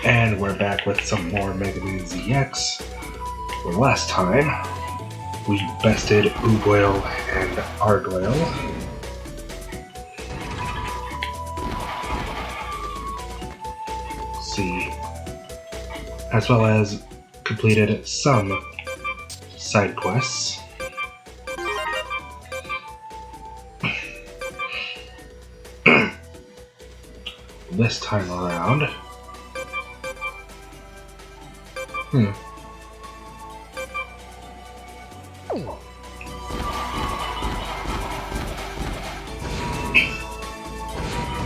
And we're back with some more Mega Man ZX. Last time, we bested Ugoyle and Argoyle. Let's see. As well as completed some side quests. This time around, I'm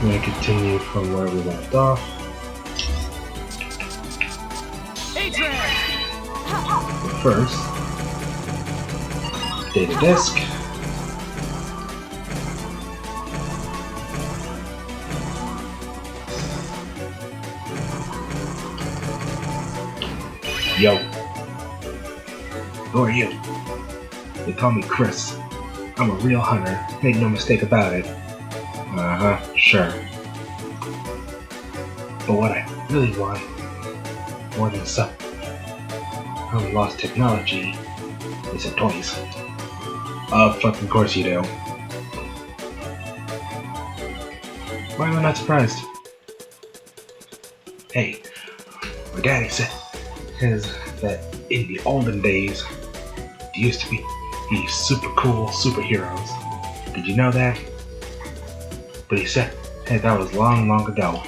going to continue from where we left off. But first, data disk. Yo. Who are you? They call me Chris. I'm a real hunter. Make no mistake about it. Sure. But what I really want, more than some lost technology, is some toys. Of fucking course you do. Why am I not surprised? Hey, my daddy says that in the olden days, there used to be these super cool superheroes. Did you know that? But he said, hey, that was long, long ago.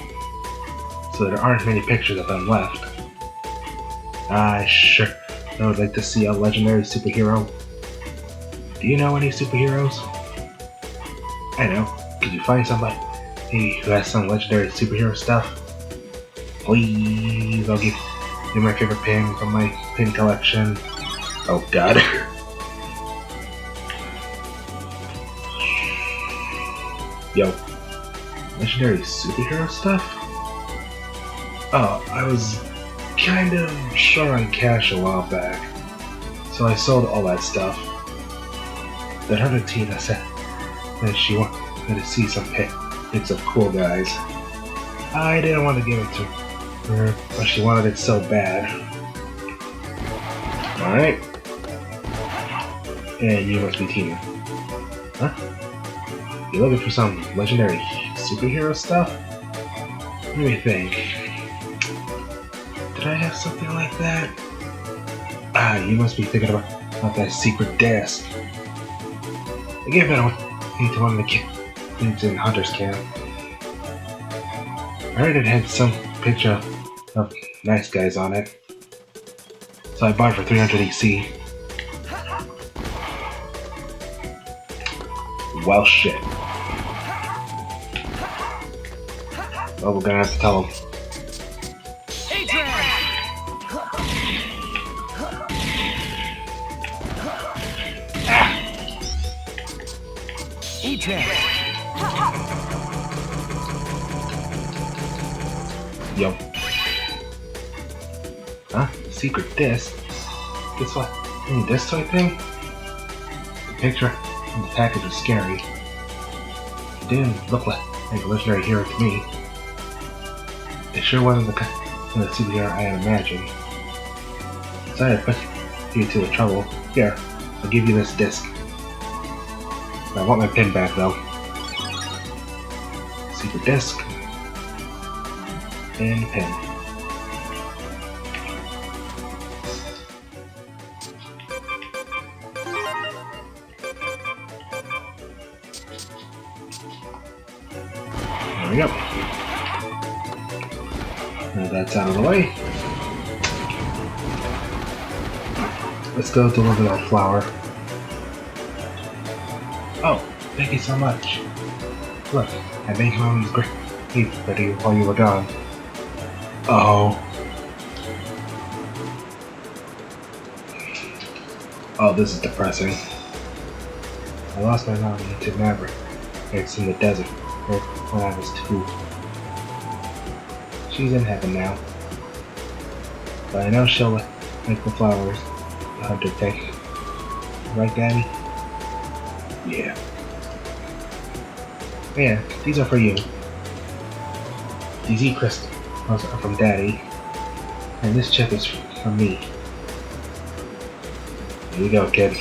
So there aren't many pictures of them left. Sure. I would like to see a legendary superhero. Do you know any superheroes? I know. Could you find somebody who has some legendary superhero stuff? Please, I'll give you my favorite pin from my pin collection. Oh god. Yo. Legendary superhero stuff? Oh, I was kind of short on cash a while back, so I sold all that stuff. That other Tina said that she wanted to see some pics of cool guys. I didn't want to give it to her, but she wanted it so bad. Alright. And you must be Tina. Huh? You looking for some legendary superhero stuff? Let me think. Did I have something like that? You must be thinking about that secret desk. I gave it away to one of the kids in Hunter's camp. I heard it had some picture of nice guys on it, so I bought it for 300 EC. Well, shit. Well, we're gonna have to tell him. Yo. Huh? Secret disc? Guess what? This toy thing? The picture in the package was scary. It didn't look like a legendary hero to me. It sure wasn't the kind of superhero I had imagined. Sorry to put you to the trouble. Here, I'll give you this disc. I want my pin back though. Secret disc. And pin. There we go. Now that's out of the way. Let's go deliver that flower. Oh, thank you so much. Look, I made Mommy's great ready while you were gone. Oh. Oh, this is depressing. I lost my mom to Maverick. It's in the desert when I was 2. She's in heaven now. But I know she'll like the flowers the hunter take. Right, Daddy? Yeah. Yeah, these are for you. These crystals. from Daddy. And this chip is from me. There you go, kid.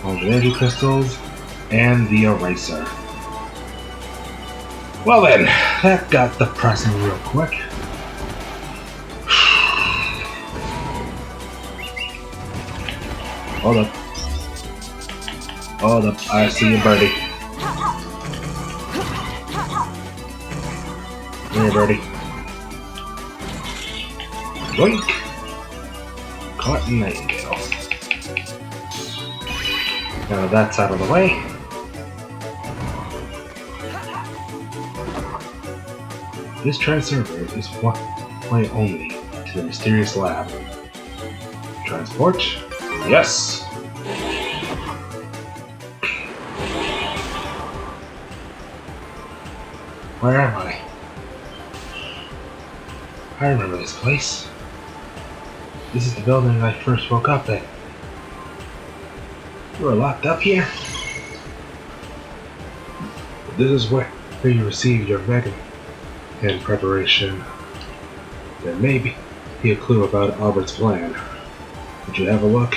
100 energy crystals and the eraser. Well then, that got depressing real quick. Hold up. Hold up, I see you, birdie. Here, birdie. Yoink! Caught Nightingale. Now that's out of the way. This transfer is one way only to the mysterious lab. Transport? Yes! Where am I? I remember this place. This is the building I first woke up in. You were locked up here? This is where you received your megaman preparation. There may be a clue about Albert's plan. Would you have a look?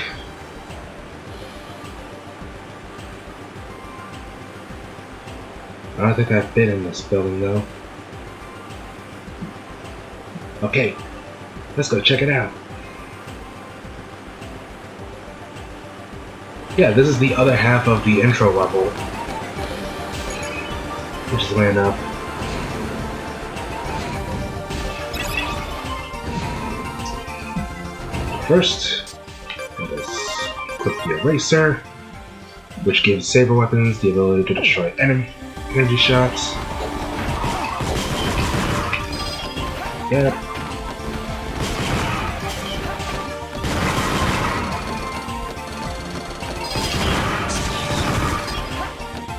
I don't think I've been in this building though. Okay, let's go check it out. Yeah, this is the other half of the intro level, which is way up. First, let us equip the eraser, which gives saber weapons the ability to destroy energy shots. Yep.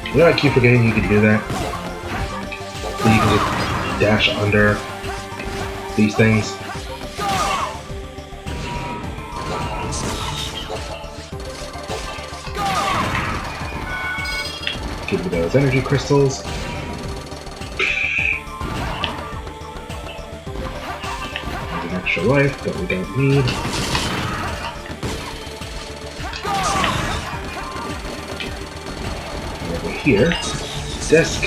You know, I keep forgetting you can do that. So you can just dash under these things. Give me those energy crystals. There's an extra life that we don't need. And over here, disc.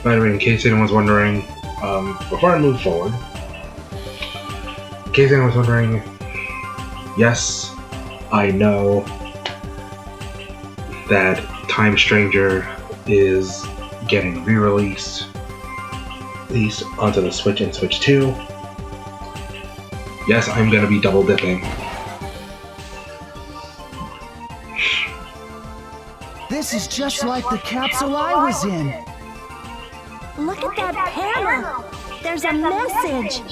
By the way, in case anyone's wondering, before I move forward, in case anyone's wondering, yes, I know that Time Stranger is getting re-released, onto the Switch and Switch 2. Yes, I'm gonna be double dipping. This is just like the capsule I was in. Look at that panel! There's a message!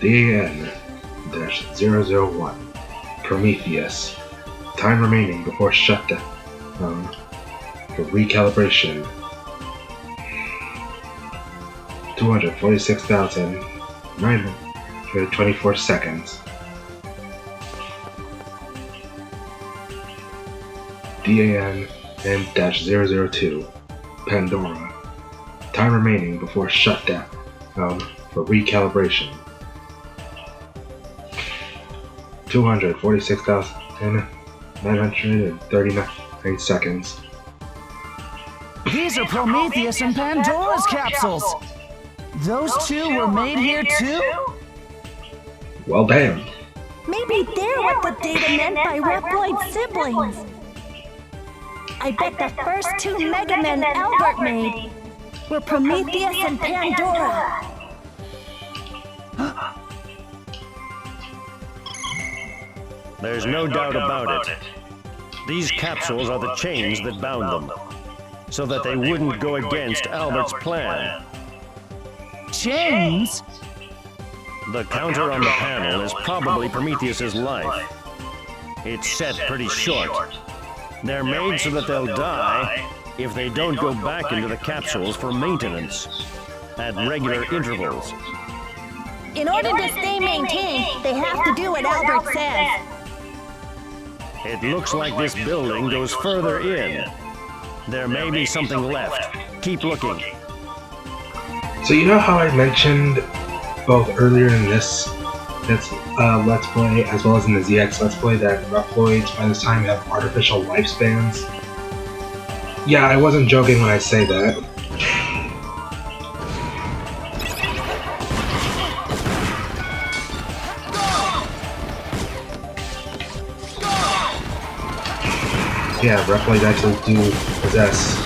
DN-001 Prometheus. Time remaining before shutdown. For recalibration. 246,924 seconds. DAN-002 Pandora. Time remaining before shutdown. For recalibration. 246,939 seconds. These are Prometheus and Pandora's capsules. Those two were made here too? Well, damn. Maybe they're what the data meant by Reploid siblings. I bet the first two Megamen Albert made were Prometheus and Pandora. There's no doubt about it. These capsules are the chains that bound them, so that they wouldn't go against Albert's plan. Chains? The counter on the panel is probably Prometheus's life. It's set pretty short. They're made so that they'll die if they don't go back into the capsules for maintenance at regular intervals. In order to stay maintained, they have to do what Albert says. It looks like this building goes further in. There may be something left. Keep looking. So you know how I mentioned both earlier in this Let's Play as well as in the ZX Let's Play that Reploids by this time have artificial lifespans? Yeah, I wasn't joking when I say that. Yeah, Reploids actually do possess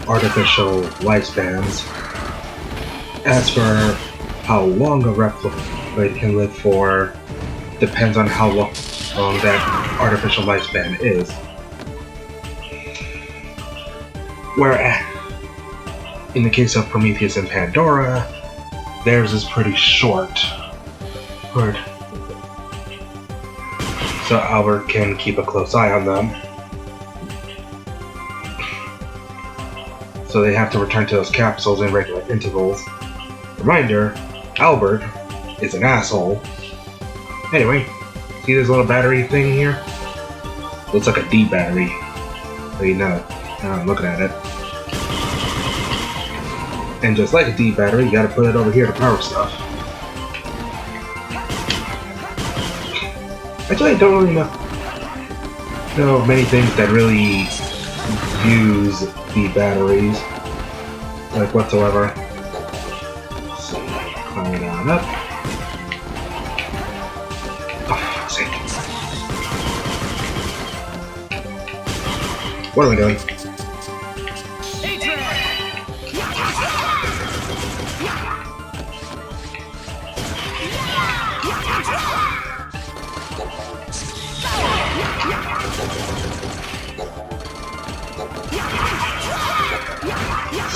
artificial lifespans. As for how long a Reploid can live for, depends on how long that artificial lifespan is. Whereas, in the case of Prometheus and Pandora, theirs is pretty short. So Albert can keep a close eye on them. So they have to return to those capsules in regular intervals. Reminder, Albert is an asshole. Anyway, see this little battery thing here? Looks like a D battery. Now I'm looking at it. And just like a D battery, you gotta put it over here to power stuff. Actually, I don't really know many things that really use the batteries, like whatsoever. So, climb it on up. Oh, for fuck's sake. What am I doing?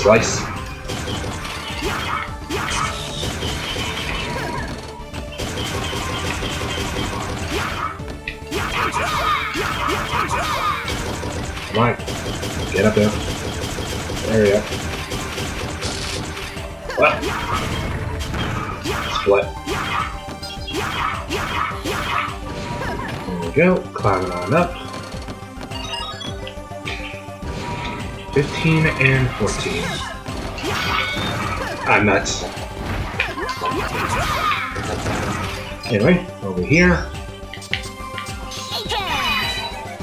Slice. Come on. Get up there. There we go. Well. Split. There we go. Climbing on up. 15 and 14. I'm nuts. Anyway, over here.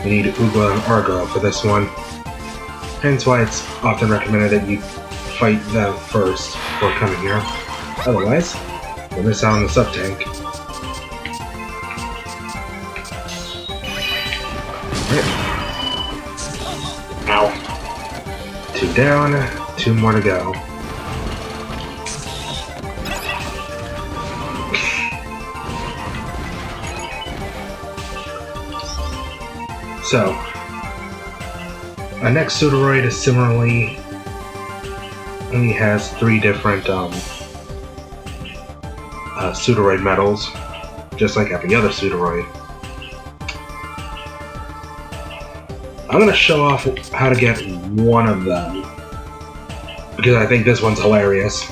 We need Uga and Argo for this one. Hence why it's often recommended that you fight them first before coming here. Otherwise, you'll miss out on the sub-tank. Ow. 2 down, 2 more to go. So, our next Pseudoroid is similarly only has 3 different Pseudoroid metals, just like every other Pseudoroid. I'm gonna show off how to get one of them, because I think this one's hilarious.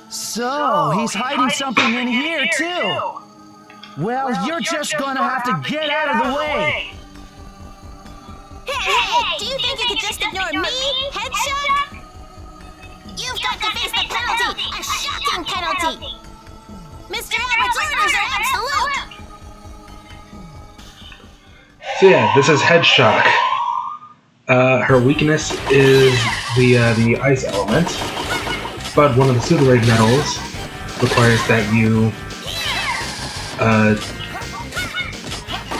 So, he's hiding something in here, too. Well, you're just gonna have to get out of the way. Hey, do you think you could just ignore me, Headshot? You've got to face the penalty, a shocking penalty. Mr. Albert's orders are absolute. So yeah, this is Headshock. Her weakness is the ice element. But one of the Pseudoroid metals requires that you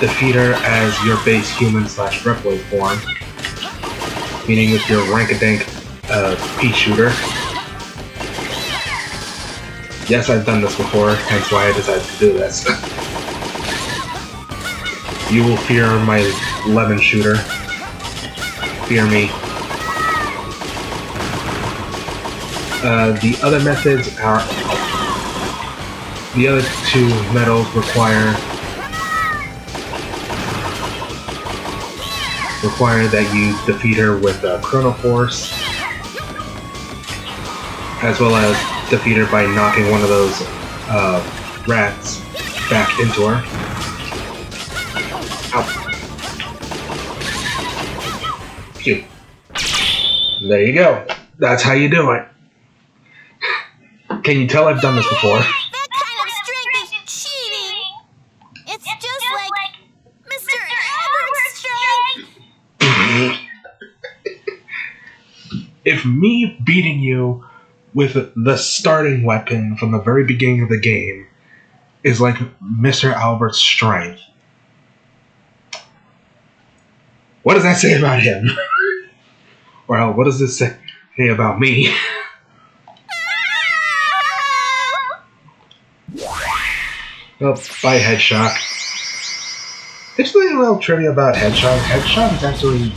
defeat her as your base human/Reploid form, meaning with your rank-a-dink pea shooter. Yes, I've done this before, hence why I decided to do this. You will fear my lemon shooter. Fear me. The other methods are The other two medals require that you defeat her with Chrono Force, as well as defeat her by knocking one of those rats back into her. Ow. Phew. There you go. That's how you do it. Can you tell I've done this before? That kind of strength is cheating. It's just like Mr. Albert's strength. If me beating you with the starting weapon from the very beginning of the game is like Mr. Albert's strength, what does that say about him? Well, what does this say about me? Oh, bye, Headshock. Actually, a little trivia about Headshock. Headshock is actually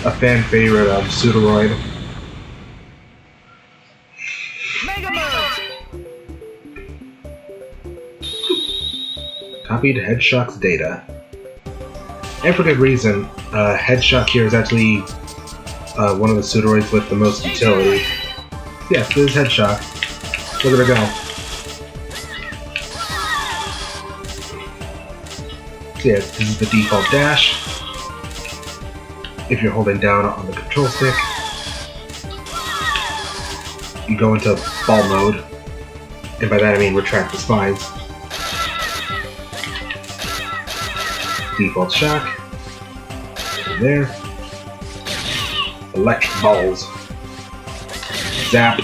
a fan favorite of Pseudoroid. Megaman! Copied Headshock's data. And for good reason, Headshock here is actually one of the Pseudoroids with the most utility. Yes, this is Headshock. Look at her go. So yeah, this is the default dash. If you're holding down on the control stick, you go into ball mode, and by that I mean retract the spines. Default shock. And there. Electric balls. Zap.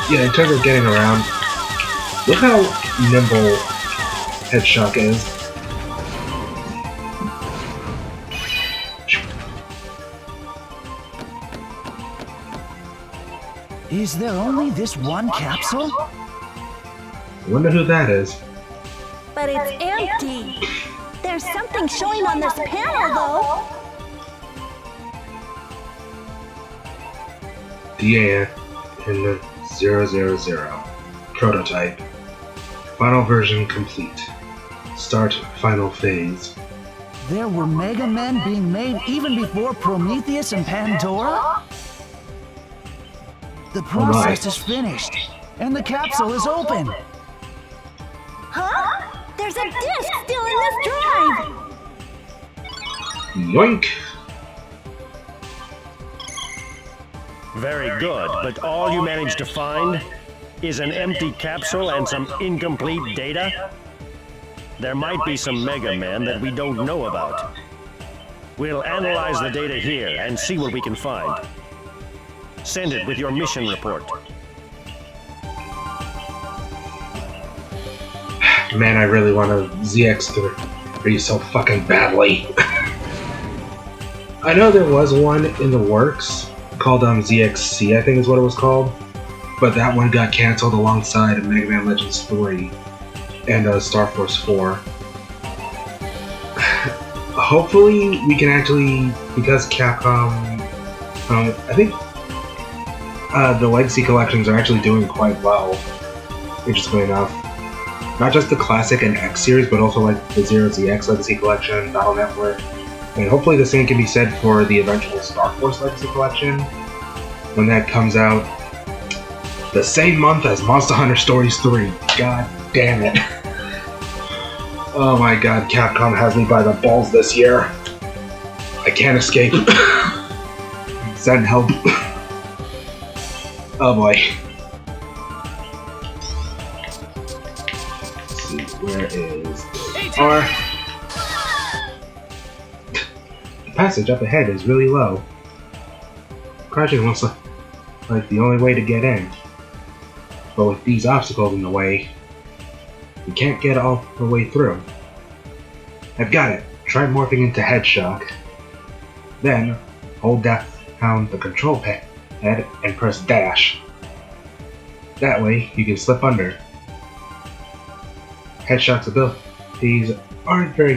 Yeah, in terms of getting around, look how nimble Headshock is. Is there only this one capsule? Wonder who that is. But it's empty. There's something showing on this panel, though. DA in the 000. Prototype. Final version complete. Start final phase. There were Mega Men being made even before Prometheus and Pandora? The process is finished, and the capsule is open. Huh? There's a disc still in this drive. Yoink! Very good, but all you managed to find is an empty capsule and some incomplete data? There might be some Mega Men that we don't know about. We'll analyze the data here and see what we can find. Send it with your mission report. Man, I really want a ZX3 so fucking badly. I know there was one in the works called ZXC, I think is what it was called, but that one got cancelled alongside Mega Man Legends 3 and Star Force 4. Hopefully we can actually, because Capcom, I think the Legacy collections are actually doing quite well, interestingly enough. Not just the Classic and X series, but also like the 0ZX Legacy Collection, Battle Network. And hopefully the same can be said for the eventual Star Force Legacy Collection, when that comes out the same month as Monster Hunter Stories 3. God damn it. Oh my god, Capcom has me by the balls this year. I can't escape. Send help. Oh boy. Let's see, where is R? The passage up ahead is really low. Crouching looks like the only way to get in. But with these obstacles in the way, we can't get all the way through. I've got it. Try morphing into Headshock. Then, hold down the control pad and press dash. That way, you can slip under. Headshock's abilities aren't very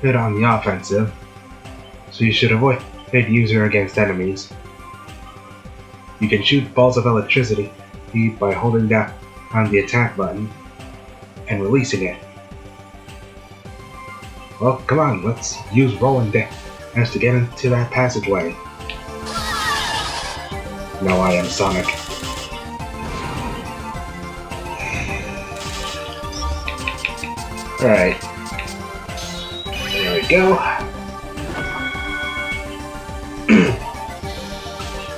good on the offensive, so you should avoid using her against enemies. You can shoot balls of electricity be by holding down on the attack button and releasing it. Well, come on, let's use rolling dance to get into that passageway. Now I am Sonic. Alright. There we go.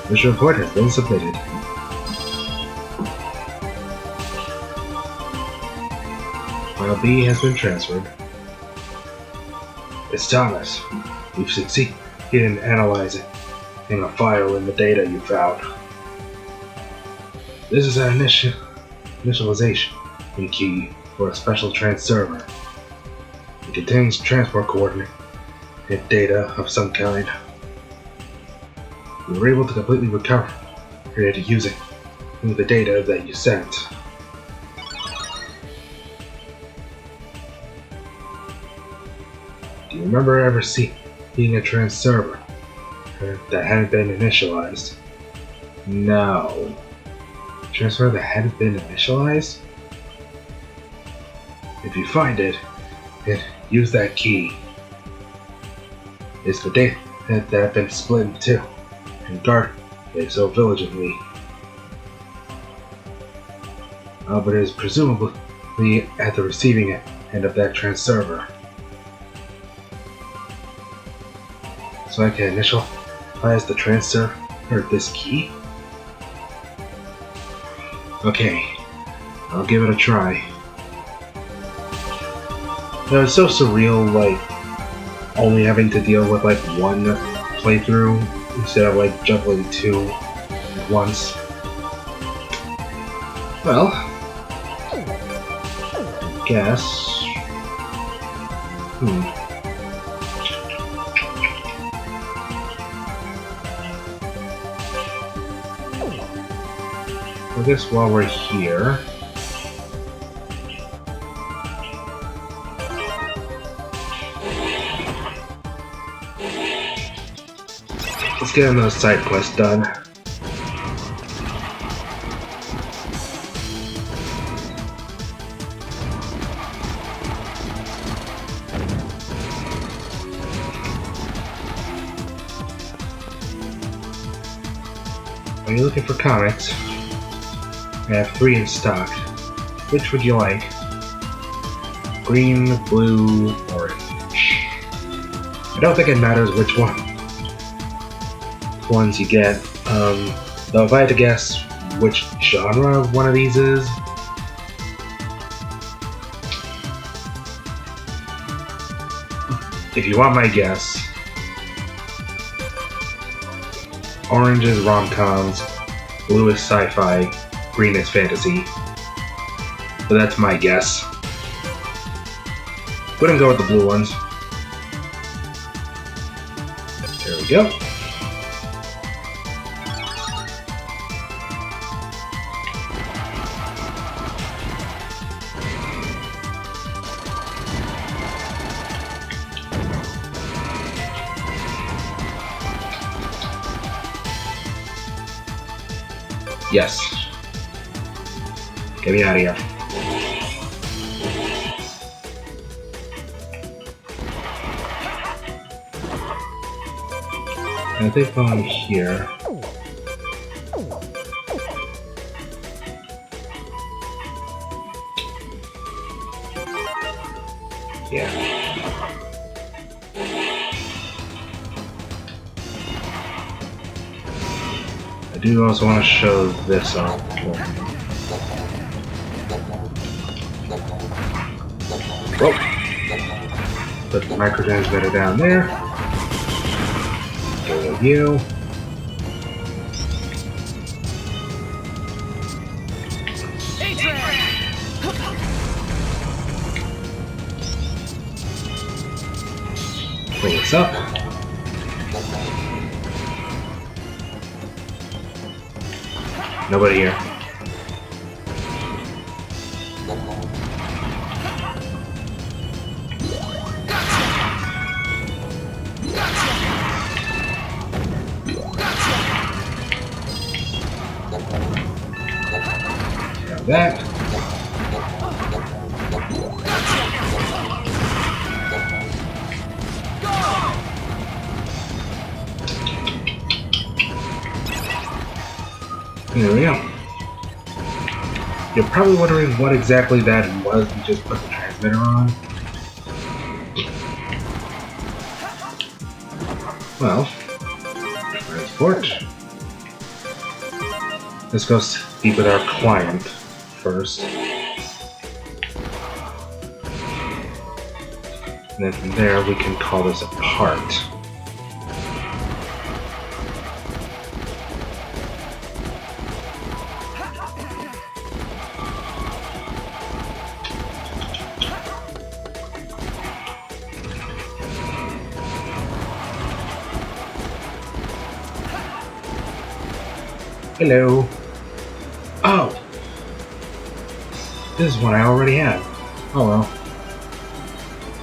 Mission report has been submitted. File B has been transferred. It's Thomas. You've succeeded in analyzing a file in the data you found. This is an initialization key for a special transserver. It contains transport coordinate data of some kind. We were able to completely recover it using the data that you sent. Do you remember ever seeing a transserver that hadn't been initialized? No. Transfer that hadn't been initialized? If you find it, then use that key. It's the data that have been split in two, and guard it so vigilantly. But it is presumably at the receiving end of that transserver. So I can initialize the transfer or this key? Okay, I'll give it a try. It's so surreal, like, only having to deal with, like, one playthrough instead of, like, juggling two at once. Well, I guess... I guess while we're here... let's get another side quest done. Are you looking for comics? I have 3 in stock. Which would you like? Green, blue, orange. I don't think it matters which ones you get. Though if I had to guess which genre one of these is, if you want my guess, orange is rom-coms, blue is sci-fi, green is fantasy. But that's my guess. Wouldn't go with the blue ones. There we go. Yes. Get me out of here. I think while I'm here... yeah. I do also want to show this off. Whoa! Put the micro transmitter down there. Go with you. Pull this up. Nobody here. that. There we go. You're probably wondering what exactly that was we just put the transmitter on. Well, transport. Let's go speak with our client first. And then from there we can call this apart. Hello. Oh! This is one I already had. Oh well.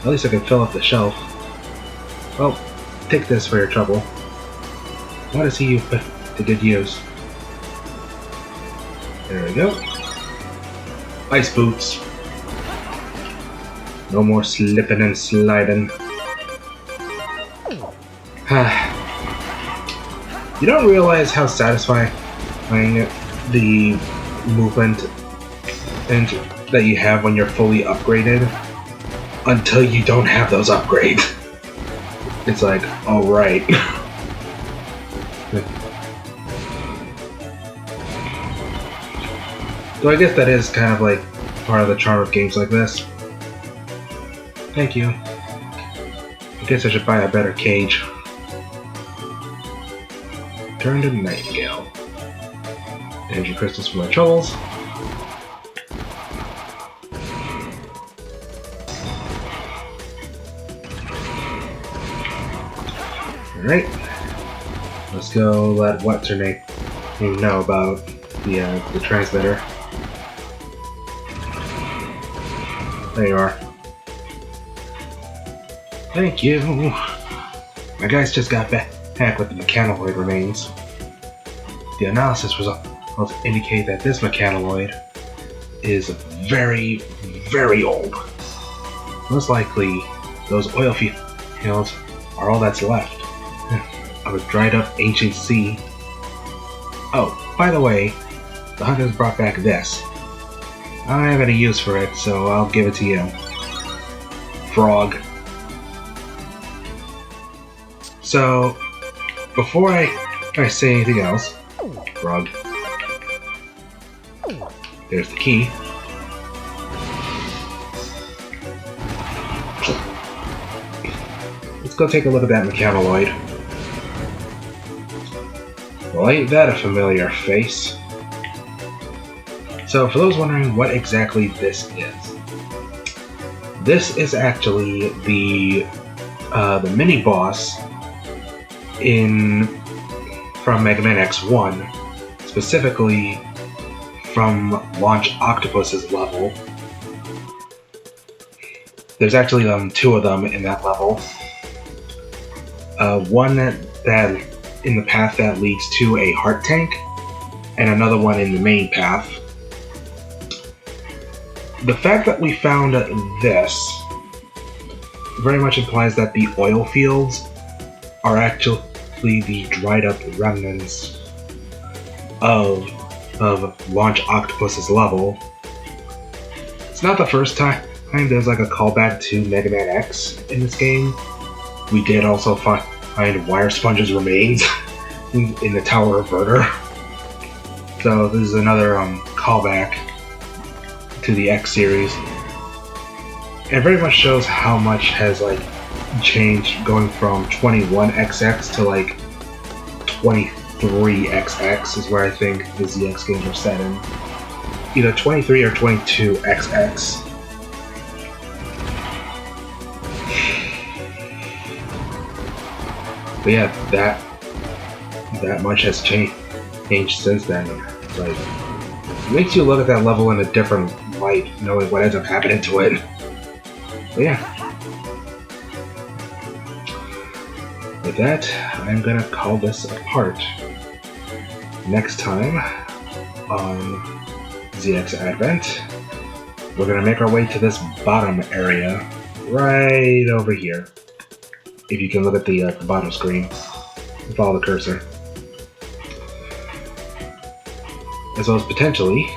At least I can fill up the shelf. Well, take this for your trouble. What does he put to good use? There we go. Ice boots. No more slipping and sliding. You don't realize how satisfying the movement and that you have when you're fully upgraded until you don't have those upgrades. It's like, alright. So I guess that is kind of like part of the charm of games like this. Thank you. I guess I should buy a better cage. Turn to Nightingale. Energy crystals for my troubles. Alright. Let's go let what's her name know about the transmitter. There you are. Thank you. My guys just got back with the mechanoid remains. The analysis results indicate that this mechanoid is very, very old. Most likely, those oil fields are all that's left of a dried up ancient sea. Oh, by the way, the hunters brought back this. I don't have any use for it, so I'll give it to you. Frog. So, before I say anything else, Frog. There's the key. Let's go take a look at that mechanoid. Well, ain't that a familiar face? So, for those wondering what exactly this is actually the mini boss from Mega Man X1, specifically from Launch Octopus's level. There's actually two of them in that level. One that in the path that leads to a heart tank, and another one in the main path. The fact that we found this very much implies that the oil fields are actually the dried up remnants of Launch Octopus's level. It's not the first time there's like a callback to Mega Man X in this game. We did also find Wire Sponge's remains in the Tower Reverter. So this is another callback to the X series. It very much shows how much has like changed going from 21XX to like 23XX is where I think the ZX games are set in. Either 23 or 22XX. But yeah, that much has changed since then. Like, it makes you look at that level in a different light, knowing what ends up happening to it. But yeah. With that, I'm gonna call this apart. Next time on megamanzxadvent. We're gonna make our way to this bottom area right over here. If you can look at the bottom screen and follow the cursor. As well as potentially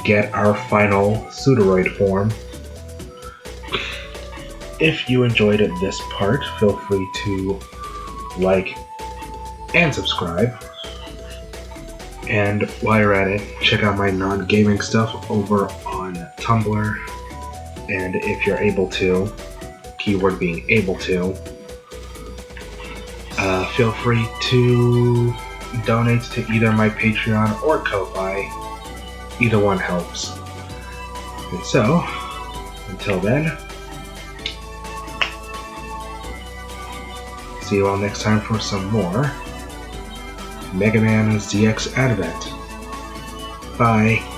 get our final Pseudoroid form. If you enjoyed this part, feel free to like and subscribe. And while you're at it, check out my non-gaming stuff over on Tumblr. And if you're able to, keyword being able to, feel free to donate to either my Patreon or Ko-Fi. Either one helps. And so, until then, see you all next time for some more megamanzxadvent. Bye.